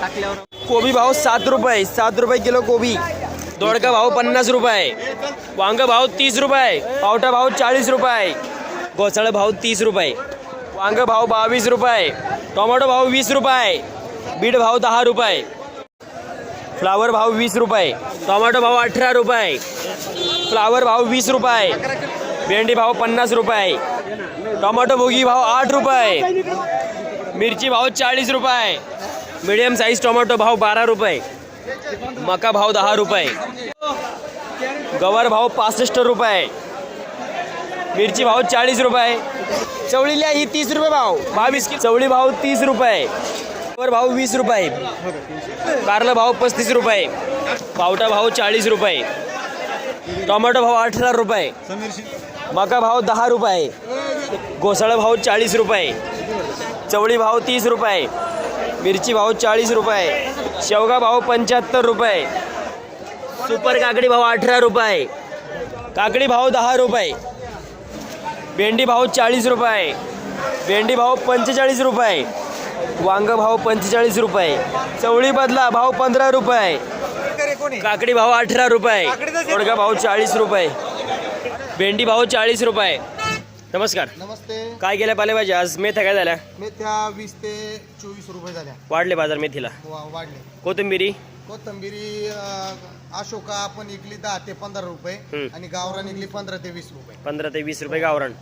टाकल्यावर कोबी भाव 7 रुपये, 7 रुपये किलो कोबी. दोडका भाव 50 रुपये, वांग भाव 30 रुपये, पावटा भाव 40 रुपये, घोसाळा भाव 30 रुपये, वांग भाव 22 रुपये, टोमॅटो भाव 20 रुपये, बीट भाव 10 रुपये, फ्लावर भाव 20 रुपये, टोमॅटो भाव 18 रुपये, फ्लावर भाव 20 रुपये, भेंडी भाव 50 रुपये, टोमॅटो भोगी भाव 8 रुपये, मिरची भाव 40 रुपये, मीडियम साईज टोमॅटो भाव 12 रुपये, मका भाव 10 रुपये, गवार भाव 65 रुपये, मिरची भाव 40 रुपये, चवळीला ही 30 रुपये भाव, 22 चवळी भाव 30 रुपये, गवार भाव 20 रुपये, कारला भाव 35 रुपये, पावटा भाव 40 रुपये, टोमॅटो भाव 18 रुपये, मका भाव 10 रुपये, घोसाळा भाव 40 रुपये, चवळी भाव 30 रुपये, मिरची भाव 40 रुपये, शेवगा भाव 75 रुपये, सुपर काकडी भाव 18 रुपये, काकडी भाव 10 रुपये, भेंडी भाव 40 रुपये, भेंडी भाव 45 रुपये, वांग भाव 45 रुपये, चवळी बदला भाव 15 रुपये, काकडी भाव 18 रुपये, दोडका भाव 40 रुपये, भेंडी भाव 40 रुपये. नमस्कार. नमस्ते. काय गेल्या पालेभाज्या आज? मेथ्या काय झाल्या? मेथ्या 20 ते 24 रुपये झाल्या. वाढले बाजार मेथीला. वाढले. कोथिंबिरी कोथिंबिरी अशोका आपण विकली 10 ते 15 रुपये आणि गावरान विकली 15 ते 20 रुपये. 15 ते 20 रुपये गावरान.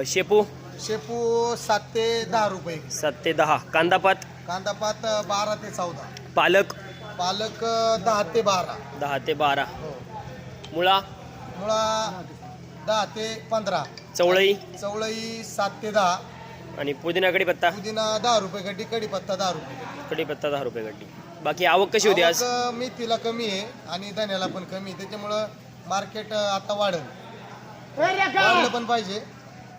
शेपू शेपू 7 ते 10 रुपये. 7 ते 10. कांदापात कांदापात 12 ते 14. पालक पालक 10 ते 12. 10 ते 12. मुळा मुळा 10 ते 15. चवळी चवळी 7 ते 10. आणि पुदिना कढीपत्ता पुदिना 10 रुपये गड्डी, कढीपत्ता 10 रुपये. कढीपत्ता 10 रुपये गड्डी. बाकी आवक कशी होती आज? आवक मेथीला कमी आहे आणि धन्याला पण कमी आहे, त्याच्यामुळं मार्केट आता वाढलं पण पाहिजे.